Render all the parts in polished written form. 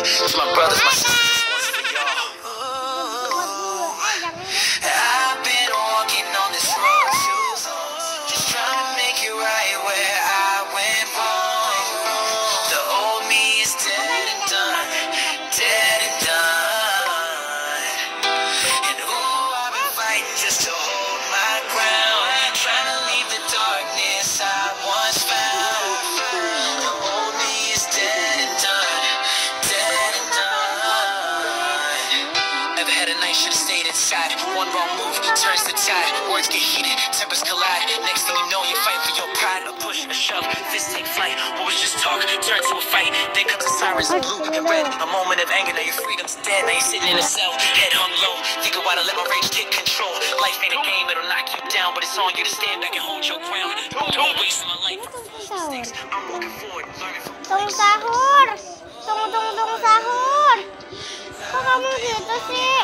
To my brothers, my sisters, this one's for y'all. I've been walking on this road too long, just trying to make it right where I went wrong. The old me is dead and done, dead and done. And ooh, I've been fighting just to hold my ground, trying to leave the darkness I once found. The old me is dead and done, dead and done. Never had a night, should've stayed inside. One wrong move turns the tide. Words get heated, tempers collide. Next thing you know, you fight for your pride. A push, a shove, fists take flight. What was just talk turned to a fight. Then comes the sirens of blue and red. A moment of anger, now your freedom's dead. Now you're sitting in a cell, head hung low. Think of why to let my rage take control. Life ain't a game, it'll knock you down, but it's on you to stand back and hold your ground. Don't waste my life. I'm looking forward, learning from Tunggu sahur. Tunggu sahur. Kok kamu gitu sih?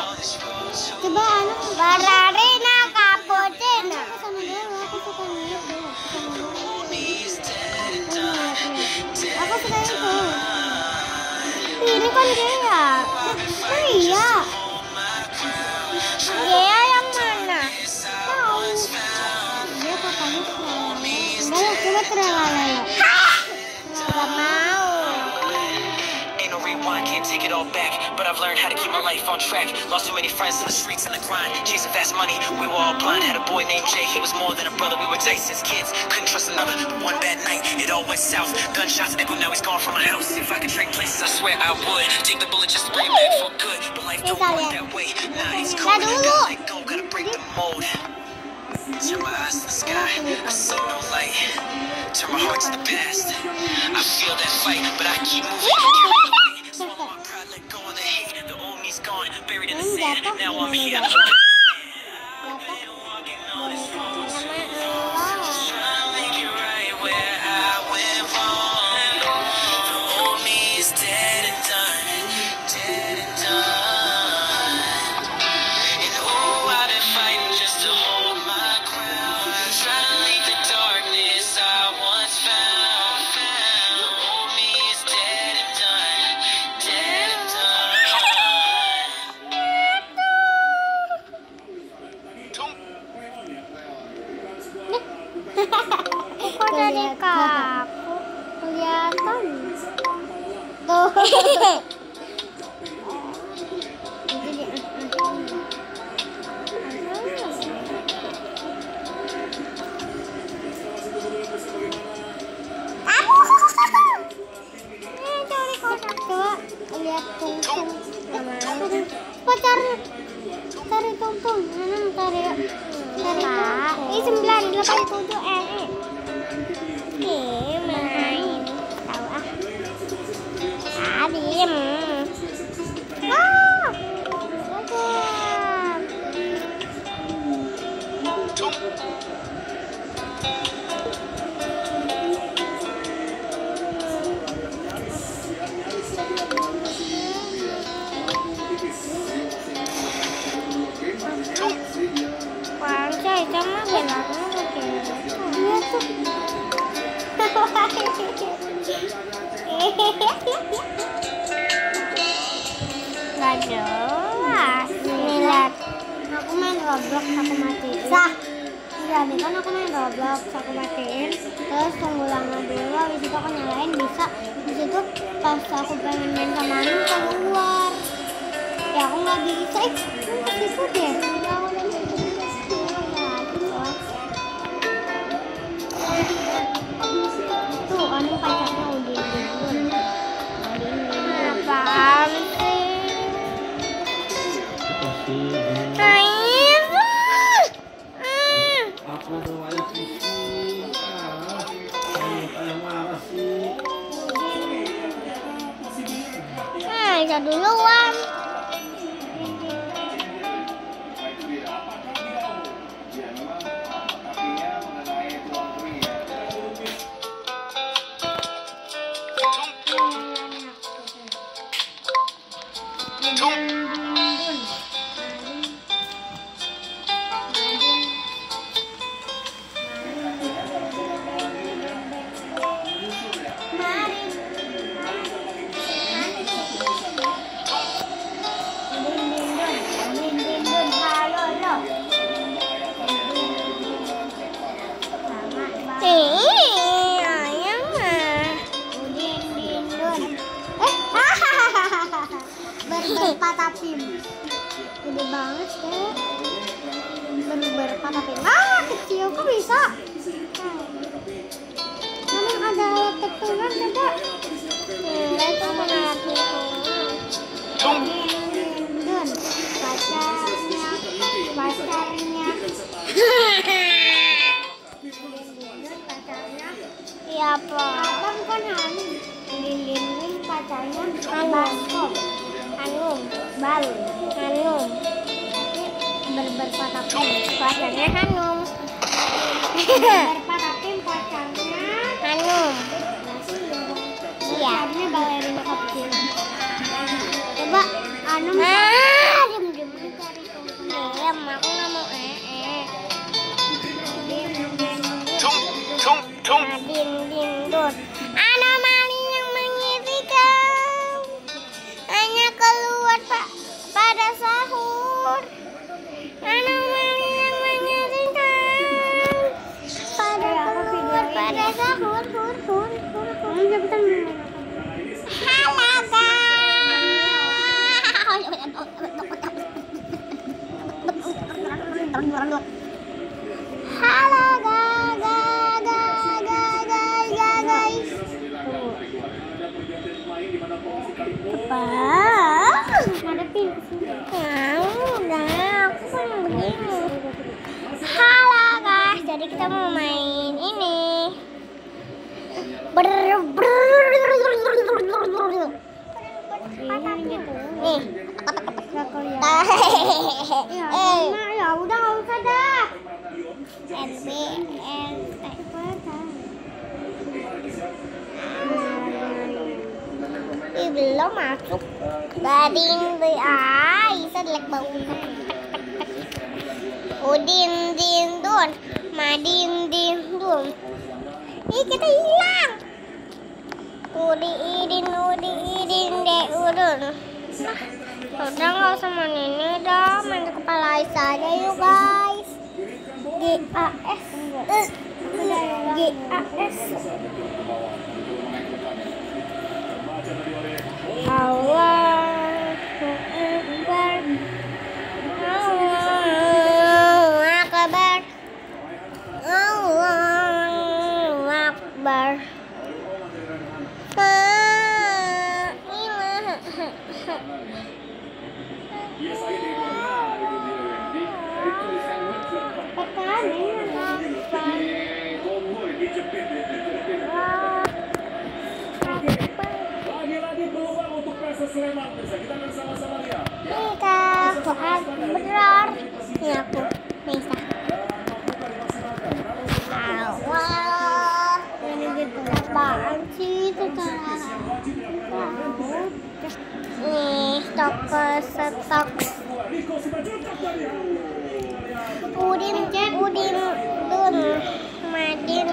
Coba Bararina Cappuccino. Sama dia aku suka itu. Aku suka itu. Ini kan dia. Oh iya. Dia yang mana? Tahu. Dia katanya terlalu. Coba terlalu. Nggak mau. Ain't no rewind, can't take it all back. But I've learned how to keep my life on track. Lost too many friends in the streets and the grind, chasing fast money. We were all blind. Had a boy named Jay, he was more than a brother. We were tight since kids, couldn't trust another. One bad night, it all went south. Gunshots echo, now he's gone from my house. If I could trade places, I swear I would. Take the bullet just to bring him back for good. But life don't work that way. Nah, he's cool. Gotta let go, gotta break the mold. Turn my eyes to the sky, I see no light. Turn my heart to the past, I feel that fight, but I keep moving. Swallow my pride, let go of the hate. The old me's gone, buried in the sand. Now I'm here. Kok dari kaku kelihatan tuh. Cari kotak coba lihat tungtung. Kok cari tungtung? Cari ini 987 main tahu diem Pancai sama belakangnya dia tuh. Gak jelas. Nih lihat, aku main Roblox aku matiin. Sah. Iya nih kan aku main Roblox aku matiin. Terus tunggu lama dulu, habis itu aku nyalain bisa. Di situ pas aku pengen main sama Anu keluar. Ya aku nggak bisa. Ketipu deh. Tuh Anu kacanya udah dingin. Apaan sih? Bisa duluan. berpatapim. Gede banget deh. Berpatapim. Ah, kecil kok bisa? Namun ada alat tepungan coba. Itu alat tepungan. Dun, pacarnya. Iya Pak. Kan Lilin pacarnya Baskop. Hanum, Balu, Hanum. Berpatapim pacarnya Hanum. Berpatapim pacarnya Hanum. Iya. Ini balerina kecil. Coba Hanum. Diam. Aku nggak mau Dun. Anomali yang mengerikan hanya keluar pada sahur. Anomali yang mengerikan pada sahur. Halo guys. Ada pintu. Aku begini. Halo guys, jadi kita mau main ini. Nih. Ya udah nggak usah dah. Belum masuk. Bading bisa jelek bau. Udin dun, madin dun. Ih, kita hilang. Udi idin dek urun. Udah nggak usah main ini dah, main kepala aja yuk guys. GAS. Allahu Akbar. Benar. Ini aku bisa. Allah. Ini gitu. Apaan sih itu nih, toko stok. Udin dun, madin.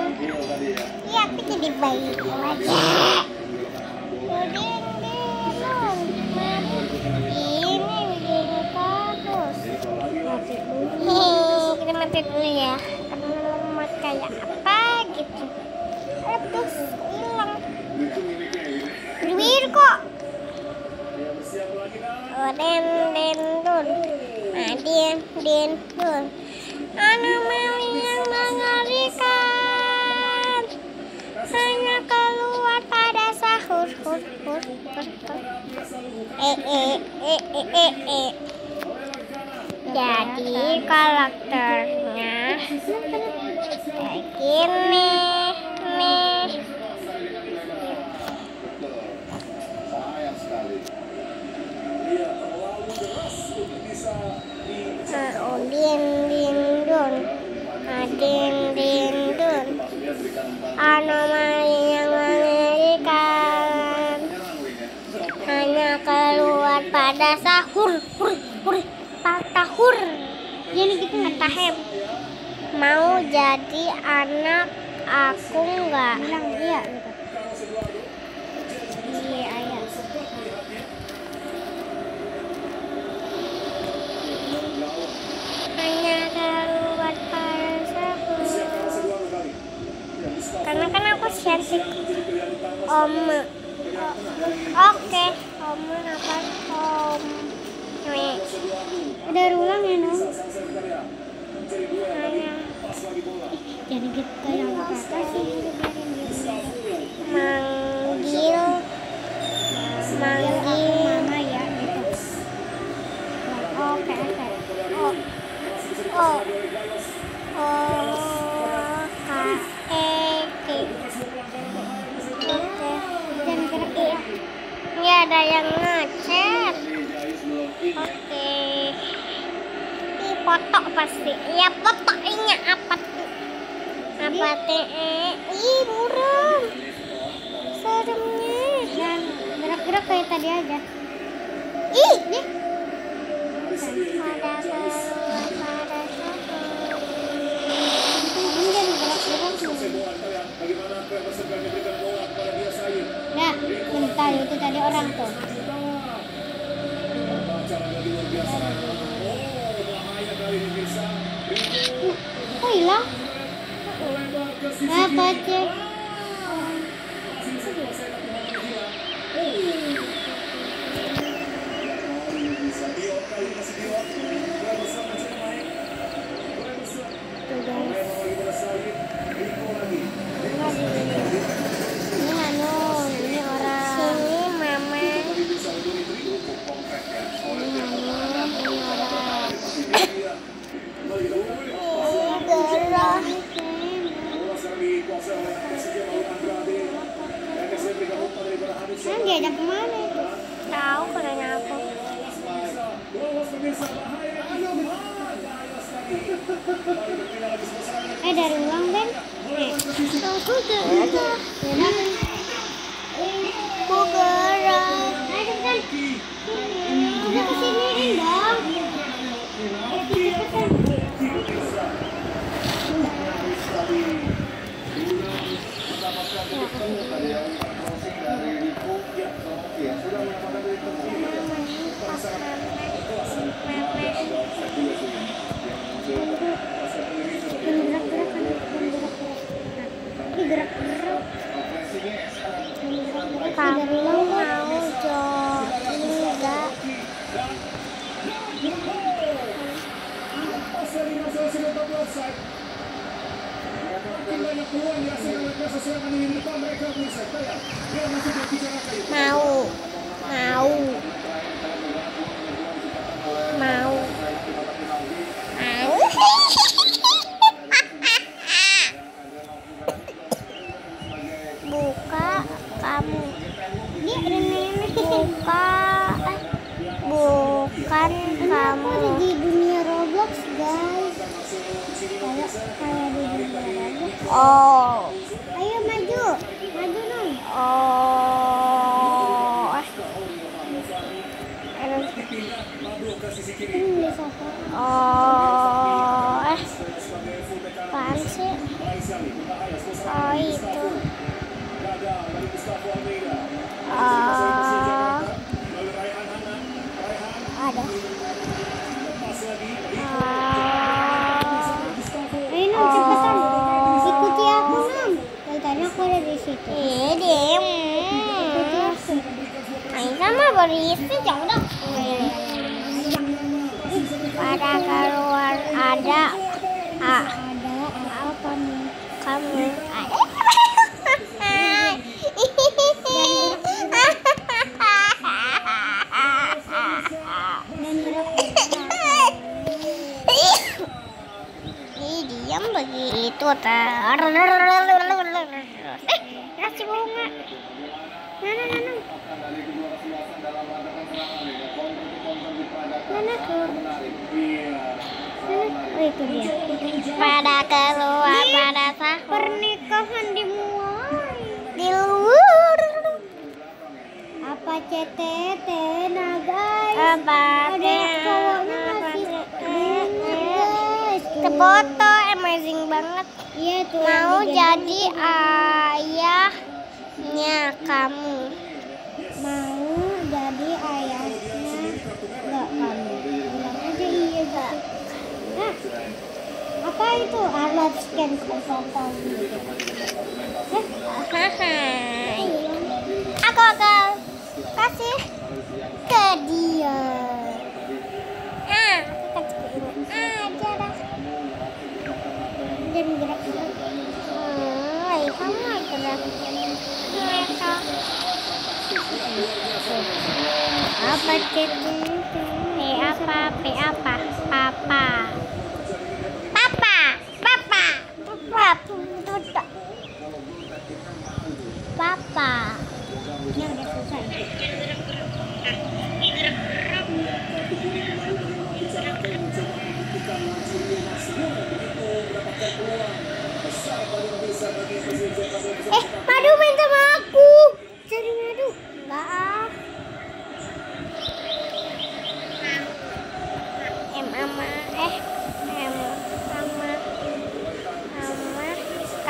Iya, tapi jadi bayi aja. Udin dun, madin. Ini begini terus. Kita mati dulu ya. Karena lemot kayak apa gitu. Terus hilang. Biru kok. Udin dun, madin dun. Anomali yang mengerikan hanya keluar pada sahur. Jadi karakternya kayak gini nih. Udin dun, anomali yang mengerikan hanya keluar pada sahur. Tahur. Jadi kita ngetahem mau jadi anak aku nggak? Bilang iya gitu. Iya ayah. Hanya keluar pada sahur. Karena kan aku cantik. Oke, Om apa? Dari ulang ya, Nung. Jadi kita yang kata sih. Manggil mama ya gitu. Oke. Dan gerak. Ini ada yang ngechat. Oke. Ini foto pasti. Ya fotonya apa tuh? Apa teh? Ih, burung. Seremnya. Dan gerak-gerak kayak tadi aja. Ih, nih. Pada nah, bentar itu tadi orang tuh. Kok hilang? Apa cek? Diajak kemana? Tahu katanya aku. Dari ulang Ben. Aku gerak. Aku gerak. Ayo cepetan. Udah kesini dong. Kamu mau jogging enggak? Mau. Buka kamu. Bukan kamu di dunia Roblox, guys. Kayak di dunia Roblox. Oh. Ayo maju dong. Apaan sih? Oh, itu. Ada. Ayo Nom, cepetan. Ikuti aku Nom. Tadi aku ada di situ. Ikuti aku. Ayo sama berisi jauh dong. Pada keluar ada. Kamu ada. Diam begitu kasih bunga. Mana tuh? Oh, itu dia. Pada keluar pada sahur. Pernikahan dimulai di luar. Apa CTT nagai? Apa cowoknya masih guys. Foto amazing banget. Iya tuh. Mau jadi ayahnya kamu. Mau jadi ayahnya enggak kamu? Bilang aja iya enggak. Nah, apa itu? Alat scan foto. Aku akan kasih ke dia. Apa cek? P apa? P apa? Papa. Papa. Papa. Papa. Papa. Ini udah selesai. Madu main sama aku. Cari madu. Enggak ah. M sama K.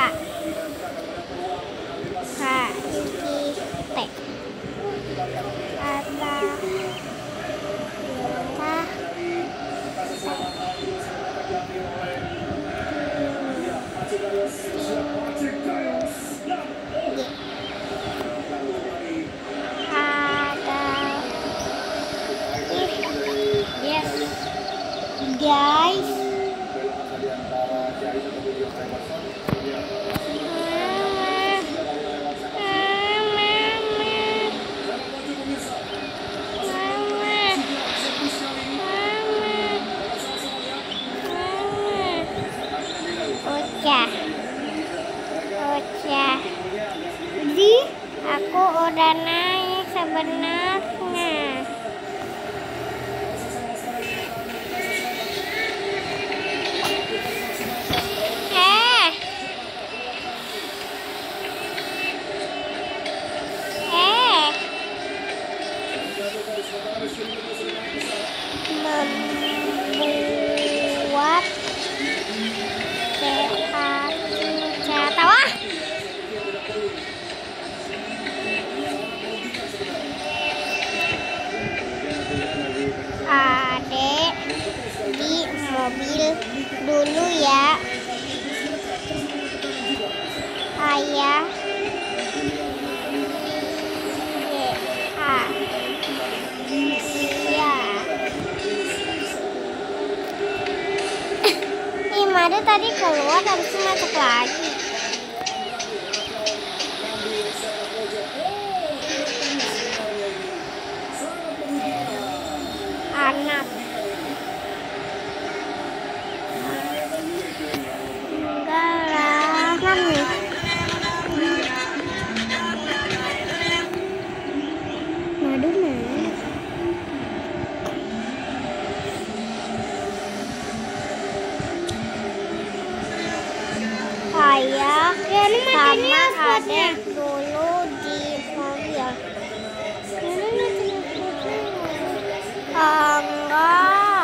K iki T. Kata guys, Jadi aku udah naik sebenarnya. Membuat tawa. Adek di mobil dulu ya. Ayah Madu tadi keluar habis itu masuk lagi. Anak. Enggak lah, kami. Madu mana? Saya sama adek dulu di mobil. Enggak.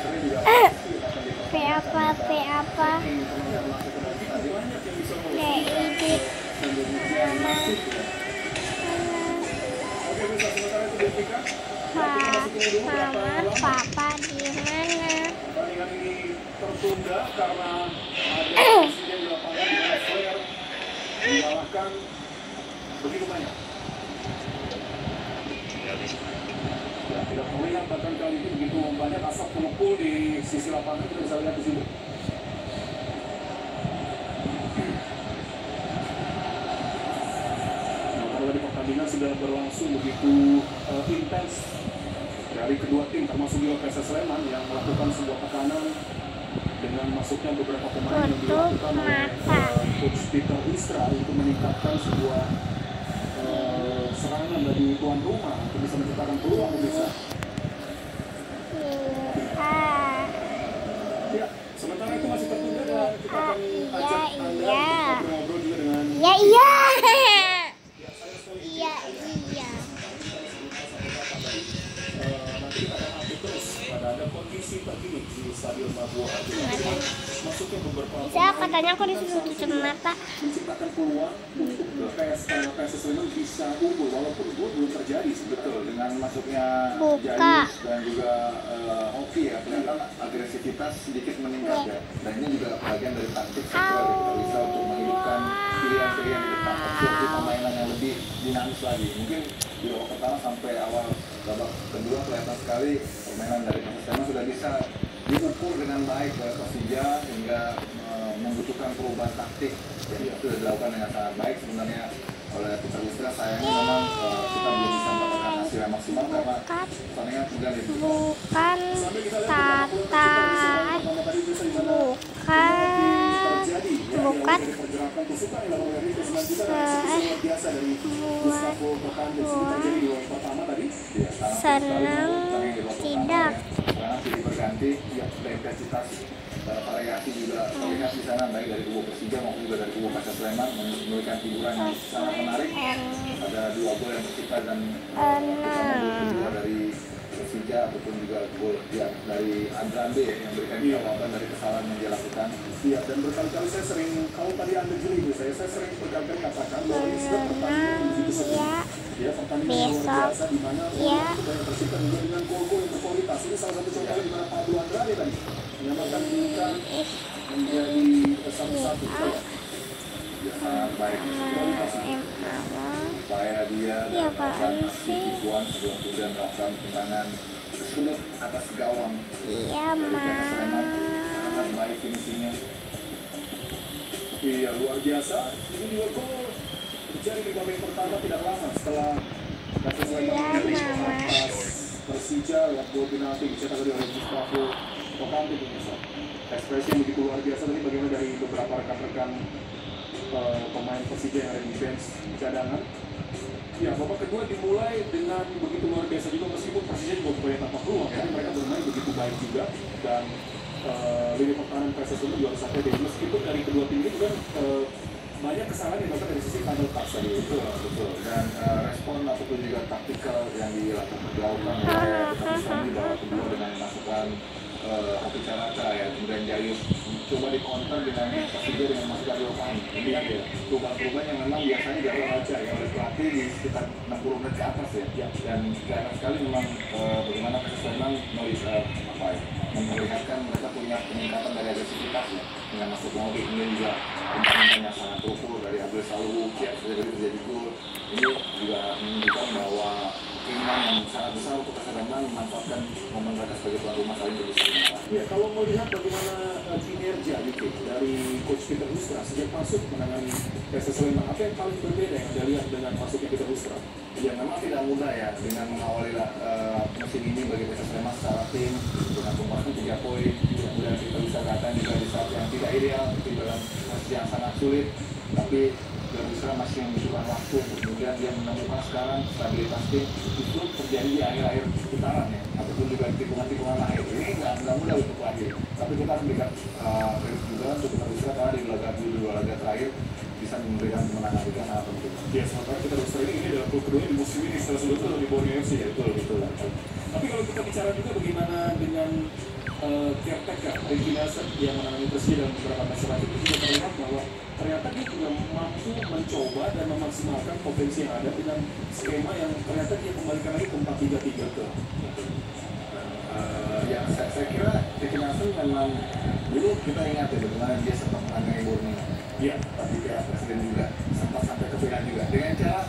P apa edit mama papa di mana? Pertandingan ini tertunda karena ada insiden di lapangan di mana Flair mengalahkan begitu banyak. Ya, tidak terlihat bahkan kali ini begitu banyak asap mengepul di sisi lapangan, kita bisa lihat di sini. Nah, kalau di pertandingan sudah berlangsung begitu intens dari kedua tim, termasuk juga PSS Sleman yang melakukan sebuah tekanan dengan masuknya beberapa pemain yang dilakukan oleh Coach Peter Wistra untuk meningkatkan sebuah serangan dari tuan rumah untuk bisa menciptakan peluang bisa. Ya, sementara itu masih tertunda dan kita akan ajak Anda untuk ngobrol juga dengan nanti kita akan update terus pada ada kondisi terkini di Stadion Mabuo Agung. Masuknya beberapa Bisa katanya aku disuruh tutup mata. menciptakan peluang untuk PSS Sleman bisa unggul walaupun gol belum terjadi betul dengan masuknya Jayus dan juga Hoki ya, kelihatan agresivitas sedikit meningkat ya, dan ini juga bagian dari taktik setelah kita bisa untuk menghidupkan pilihan-pilihan di depan, opsi permainan yang lebih dinamis lagi. Mungkin di babak pertama sampai awal babak kedua kelihatan sekali permainan dari PSS Sleman sudah bisa diukur dengan baik oleh Persija hingga membutuhkan perubahan taktik yang sudah dilakukan dengan sangat baik sebenarnya oleh Peter Wistra. Sayangnya memang kita belum bisa mendapatkan hasil yang maksimal karena pertandingan kemudian Bukan tata, bukan senang tidak. berganti ya, intensitas variasi juga terlihat di sana baik dari kubu Persija maupun juga dari kubu PSS Sleman memberikan hiburan yang sangat menarik. Ada 2 gol yang tercipta dan kedua dari Persija ataupun juga gol ya, dari Andrade yang memberikan jawaban dari kesalahan yang dia lakukan. Iya, dan berkali-kali saya sering, kalau tadi Anda jeli saya sering berkali-kali katakan bahwa ini sudah pertandingan begitu seru. Ya, pertandingan luar biasa di mana sudah yang tercipta juga dengan gol-gol yang berkualitas. Ini salah satu contohnya di mana Pablo Andrade tadi menyamakan bukan menjadi 1-1 saja. Ya, sangat baik kualitas supaya dia melakukan aksi tipuan sebelum kemudian melakukan tendangan sudut atas gawang dari PSS Sleman. Sangat baik finishingnya. Iya, luar biasa. Ini juga gol terjadi di babak pertama tidak lama setelah PSS Sleman atas Persija yang gol penalti dicetak oleh Gustavo Tokante. Ekspresi yang begitu luar biasa tadi bagaimana dari beberapa rekan-rekan pemain Persija yang ada di bench cadangan. Ya, babak kedua dimulai dengan begitu luar biasa juga meskipun Persija juga bermain tanpa peluang ya, mereka bermain begitu baik juga dan lini pertahanan PSS Sleman juga sampai deh meskipun dari kedua tim ini juga banyak kesalahan yang dilakukan dari sisi final touch tadi itu betul dan respon ataupun juga taktikal yang dilakukan oleh kita di babak kedua dengan melakukan Hoki Caraka ya, kemudian Jayus coba dikonter dengan Persija dengan Mas Gabriel Fahmi. Lihat ya, perubahan-perubahan yang memang biasanya dilakukan aja ya oleh pelatih di sekitar 60 menit ke atas ya. Dan jarang sekali memang bagaimana PSS Sleman memperlihatkan mereka punya peningkatan dari agresivitas ya, dengan masuk mobil kemudian juga pemain-pemain yang sangat terukur dari Abdul Salu ya, sudah terjadi gol. Ini juga menunjukkan bahwa keinginan yang sangat besar untuk PSS Sleman memanfaatkan momen mereka sebagai tuan rumah kali ini. Ya, kalau melihat bagaimana kinerja gitu dari Coach Peter Wistra sejak masuk menangani PSS Sleman, apa yang paling berbeda yang Anda lihat dengan masuknya Peter Wistra? Ya, memang tidak mudah ya dengan mengawali musim ini bagi PSS Sleman secara tim dengan kumpulkan 3 poin, kemudian kita bisa katakan juga di saat yang tidak ideal, di dalam masih yang sangat sulit, tapi Peter Wistra masih membutuhkan waktu untuk kemudian dia menemukan sekarang stabilitas tim justru terjadi di akhir-akhir putaran ya, ataupun juga tikungan-tikungan akhir. Ini nggak mudah untuk akhir, tapi kita harus berikan kredit juga untuk Peter Wistra karena di dua laga terakhir bisa memberikan kemenangan juga sangat penting. Ya, sementara Peter Wistra ini adalah klub kedua di musim ini setelah sebelumnya di Borneo FC ya, betul. Tapi kalau kita bicara juga bagaimana dengan caretaker Ricky Nelson yang menangani Persija dalam beberapa match terakhir itu juga terlihat bahwa ternyata dia juga mampu mencoba dan memaksimalkan potensi yang ada dengan skema yang ternyata dia kembalikan lagi ke 4-3-3 ke. Ya, saya kira Ricky Nelson memang dulu kita ingat ya bagaimana dia sempat menangani Borneo. Iya, Tapi pihak presiden juga sempat sampai ke final juga dengan cara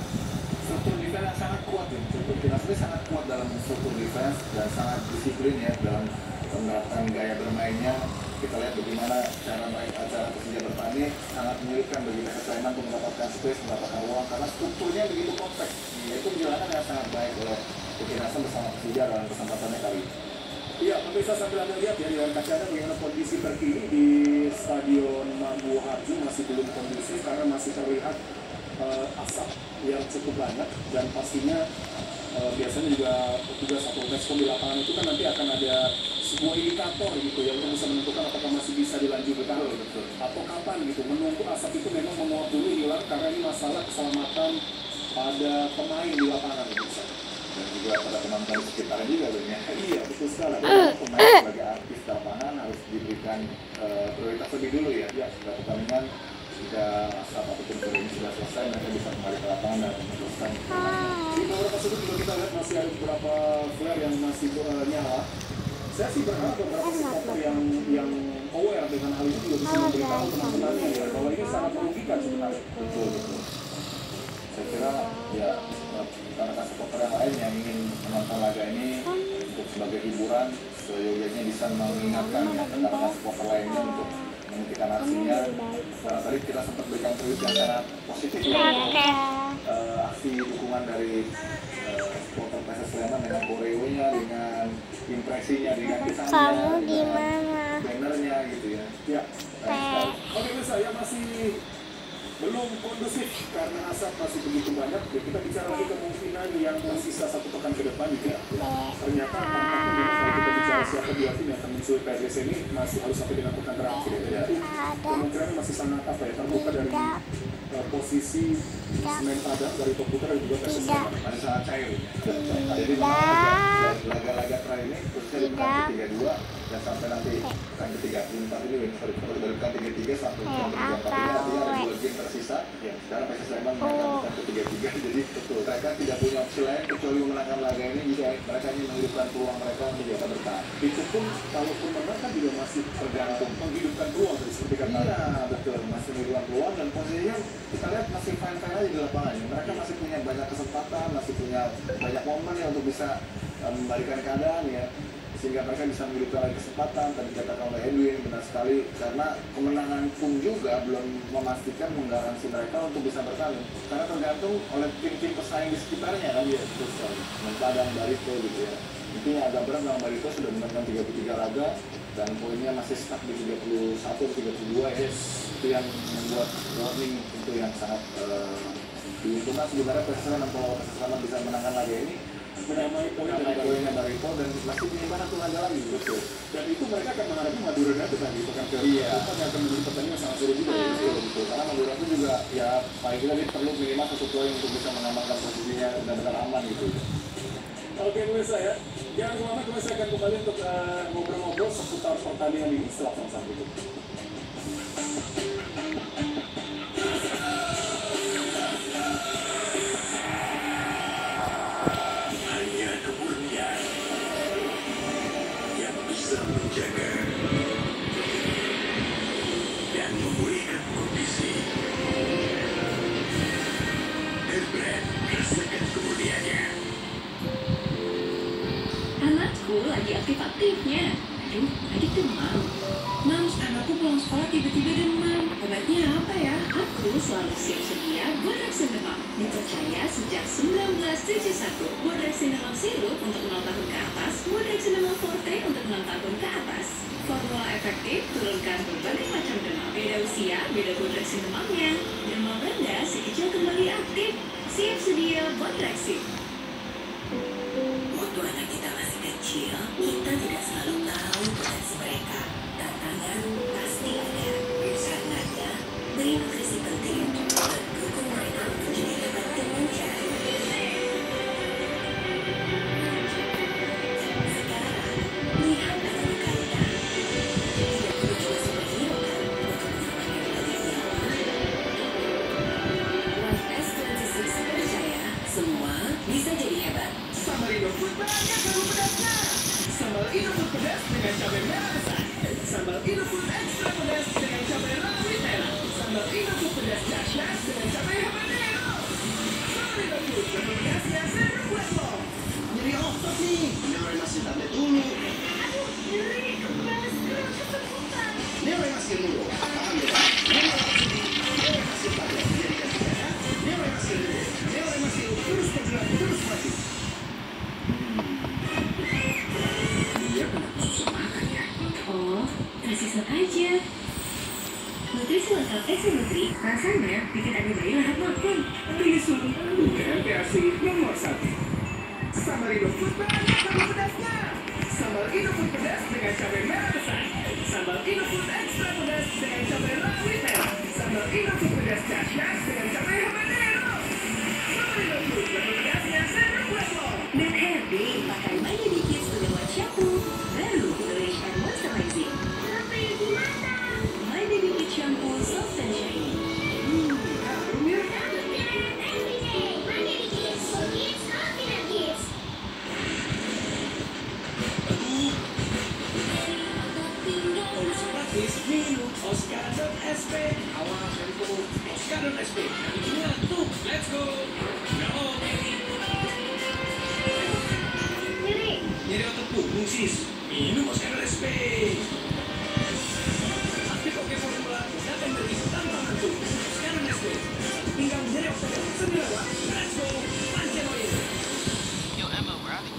struktur defense yang sangat kuat ya. Struktur Nelson sangat kuat dalam struktur defense dan sangat disiplin ya dalam menerapkan gaya bermainnya. Kita lihat bagaimana cara Persija bertanding sangat menyulitkan bagi PSS Sleman untuk mendapatkan space, mendapatkan ruang karena strukturnya begitu kompleks. Itu dijalankan dengan sangat baik oleh Ricky Nelson bersama Persija dalam kesempatannya kali ini. iya, pemirsa sambil Anda lihat ya di layar kaca Anda bagaimana kondisi terkini di Stadion Maguwo Harjo masih belum kondusif karena masih terlihat asap yang cukup banyak dan pastinya biasanya juga petugas atau Meskom di lapangan itu kan nanti akan ada sebuah indikator gitu yang bisa menentukan apakah masih bisa dilanjutkan atau kapan gitu. Menunggu asap itu memang menguap dulu hilang karena ini masalah keselamatan pada pemain di lapangan gitu. Dan juga pada penonton di sekitarnya juga ya. Iya, betul sekali. Pemain sebagai artis lapangan harus diberikan prioritas lebih dulu ya. Ya, setelah pertandingan jika asap ataupun ini sudah selesai, mereka bisa kembali ke lapangan dan meneruskan. Di beberapa sudut juga kita lihat masih ada beberapa flare yang masih nyala. Saya sih berharap beberapa supporter yang aware dengan hal ini juga bisa memberitahu teman-temannya ya bahwa ini sangat merugikan sebenarnya. Betul. Saya kira ya rekan-rekan supporter yang lain yang ingin menonton laga ini untuk sebagai hiburan seyogyanya bisa mengingatkan ya rekan-rekan supporter lainnya untuk menghentikan aksinya. Karena tadi kita sempat berikan tweet yang sangat positif ya aksi dukungan dari supporter PSS Sleman dengan koreonya, dengan impresinya, dengan kisahnya, dengan bannernya gitu ya. Ya. Oke, saya masih belum kondusif karena asap masih begitu banyak. Ya, kita bicara lagi kemungkinan yang tersisa 1 pekan ke depan juga. Ternyata tampaknya kalau kita bicara siapa 2 tim yang akan muncul PSS ini masih harus sampai dengan pekan terakhir ya. Jadi kemungkinan masih sangat terbuka dari posisi Semen Padang dari top putra dan juga PSS Sleman. Masih sangat cair. Jadi memang laga-laga terakhir ini khususnya di pekan ke-32 dan sampai nanti pekan ke-34 ini dari pekan 33 sampai pekan ke-34 ini artinya ada 2 game tersisa. Sekarang PSS Sleman menang pekan ke-33 jadi betul mereka tidak punya opsi lain kecuali memenangkan laga ini jika mereka ingin menghidupkan peluang mereka untuk bisa bertahan. Itu pun kalaupun menang kan juga masih tergantung menghidupkan peluang seperti kata. Iya betul, masih menghidupkan peluang dan posisinya kita lihat masih fine-fine aja di lapangan. Mereka masih punya banyak kesempatan, masih punya banyak momen ya untuk bisa membalikan keadaan ya, sehingga mereka bisa menghidupkan lagi kesempatan. Tadi dikatakan oleh Edwin benar sekali karena kemenangan pun juga belum memastikan menggaransi mereka untuk bisa bertanding karena tergantung oleh tim-tim pesaing di sekitarnya kan ya. Terus Padang, Barito gitu ya. Intinya agak berat dengan Barito sudah menangkan 33 laga dan poinnya masih stuck di 31-32 ya. Itu yang membuat warning itu yang sangat diuntungkan sebenarnya PSS Sleman kalau PSS Sleman bisa menangkan laga ini menamai poinnya Barito dan masih penyimpanan tuh laga lagi betul. Dan itu mereka akan menghadapi Madura United tadi pekan ke yang akan menjadi pertandingan sangat seru juga ya. Betul. Karena Madura itu juga ya paling tidak dia perlu minimal 1 poin untuk bisa mengamankan posisinya benar-benar aman gitu. Oke pemirsa ya, jangan kemana pemirsa akan kembali untuk ngobrol-ngobrol seputar pertandingan ini setelah pesan berikut. Hanya kemurnian yang bisa menjaga dan memulihkan kondisi. Airbrand, rasakan kemurniannya. Anakku lagi aktif-aktifnya. Aduh, adik demam. Mams, anakku pulang sekolah tiba-tiba demam. Obatnya apa ya? Aku selalu siap sedia buat vaksin demam. Dipercaya sejak 1971. Buat vaksin demam sirup untuk 0 tahun ke atas. Buat vaksin demam forte untuk 6 tahun ke atas. Formula efektif turunkan berbagai macam demam. Beda usia, beda buat vaksin demamnya. Demam rendah, si kecil kembali aktif. Siap sedia buat vaksin. Waktu anak kita masih kecil, kita tidak selalu tahu potensi mereka. Tantangan pasti ada. Karenanya, beri nutrisi penting dan dukung mereka untuk jadi hebat dan muncul. Sekarang, lihat anak kalian Indofood Extra Pedas dengan cabai rawit merah. Sambal Indofood pedas dahsyat dengan cabai habanero. Sambal Indofood berpedasnya serupuan lo. Jadi otot nih, Neore masih tanda dulu. Aduh, ngeri, kepala sekarang kesemutan. Neore masih dulu. Paham ya? Neore masih pada dijadikan negara. Neore masih dulu. Neore masih terus bergerak, terus maju. Dia kenapa susah makan ya? Oh, kasih sok aja. Nutrisi lengkap Exe Nutri, rasanya bikin adik bayi lahap makan. Tisu, bukan MPAC nomor 1. Sambal Indofood banyak sambal pedasnya. Sambal Indofood pedas dengan cabai merah besar. Sambal Indofood Extra pedas dengan cabai rawit merah. Sambal Indofood pedas dahsyat dengan cabai habanero. Sambal Indofood berpedasnya serupuan lo. Dan happy, pakai My Baby Kids Two-in-One Shampoo. Baru Nourish and Moisturizing. Sampai di mata. My Baby Kids Shampoo Soft and Shiny. Harum ya? Every day, my baby kids, so kids, confident kids. Gratis minum Oscar.sp. Awas handphone Oscar.sp. Bikinnya tuh, let's go. No, baby. Nyeri otot punggung sis. Minum Oscar.sp. Aktif oke formula datang dari tanpa ngantuk. Oscar.sp. Pinggang nyeri otot sembilan. Let's go. Panjang oil. Yo, Emma, where are they?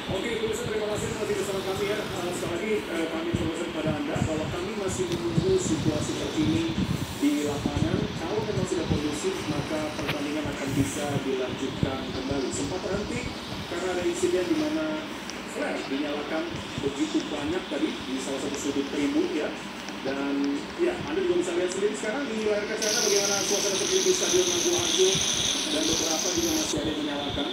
Oke, pemirsa, terima kasih masih bersama kami ya. Sekali lagi kami informasikan kepada Anda bahwa kami masih menunggu situasi terkini di lapangan. Kalau memang sudah kondusif, maka pertandingan akan bisa dilanjutkan kembali. Sempat terhenti karena ada insiden di mana flare dinyalakan begitu banyak tadi di salah satu sudut tribun ya. Dan ya, Anda juga bisa lihat sendiri sekarang di layar kaca Anda bagaimana suasana terkini di Stadion Maguwarjo, dan beberapa juga masih ada yang menyalakan.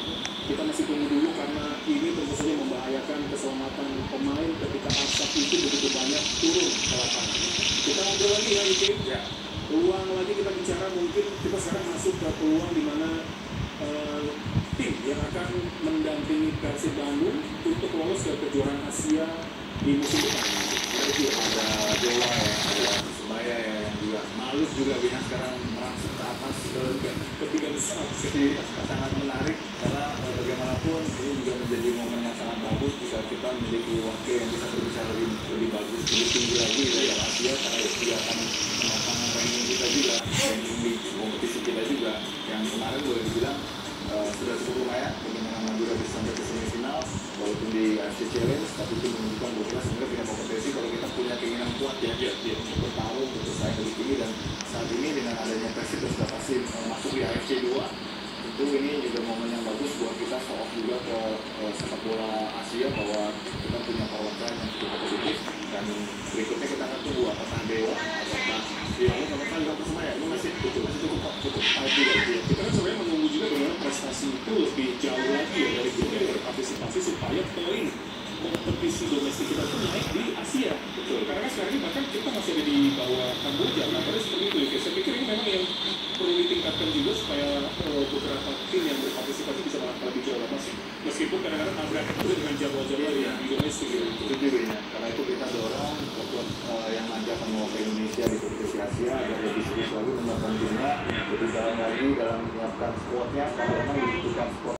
Kita masih tunggu dulu karena ini tentu saja membahayakan keselamatan pemain ketika asap itu begitu banyak turun ke lapangan. Kita ngobrol lagi ya, Ike. Ya. Peluang lagi kita bicara, mungkin kita sekarang masuk ke peluang di mana tim yang akan mendampingi Persib Bandung untuk lolos ke kejuaraan Asia di musim depan. Ada Dewa ya, ada Persebaya ya, yang juga Malus juga Bina sekarang merangkak ke atas ke ketiga besar. Jadi sangat menarik karena bagaimanapun ini juga menjadi momen yang sangat bagus jika kita memiliki wakil yang bisa berbicara lebih bagus, lebih tinggi lagi dari Asia, karena dia akan menopang ranking kita juga, ranking di kompetisi kita juga yang kemarin boleh dibilang sudah cukup lumayan bagaimana Madura bisa sampai ke semifinal walaupun di AFC Challenge, tapi itu menunjukkan bahwa kita sebenarnya punya kompetensi kalau kita punya keinginan kuat ya untuk bertarung, untuk bersaing lebih tinggi. Dan saat ini dengan adanya Persib yang sudah pasti masuk di AFC 2, tentu ini juga momen yang bagus buat kita show off juga ke sepak bola Asia bahwa kita punya power time yang cukup kompetitif. Dan berikutnya kita akan tunggu apakah Dewa, apakah Lalu sama juga Persebaya itu masih cukup tight juga. Kita kan sebenarnya menunggu juga bagaimana prestasi itu lebih jauh lagi ya dari kita berpartisipasi supaya poin kompetisi domestik kita itu naik di Asia. Betul. Karena kan sekarang ini bahkan kita masih ada di bawah Kamboja. Nah, pada seperti itu ya. Saya pikir ini memang yang perlu ditingkatkan juga supaya beberapa tim yang berpartisipasi bisa melangkah lebih jauh masih. Meskipun kadang-kadang nabrak juga dengan jadwal-jadwal yang di domestik gitu. Itu juga ya. Karena itu kita dorong klub yang nanti akan mewakili Indonesia di kompetisi Asia agar lebih serius lagi menyiapkan timnya, lebih dalam lagi dalam menyiapkan squadnya. Kalau memang dibutuhkan squad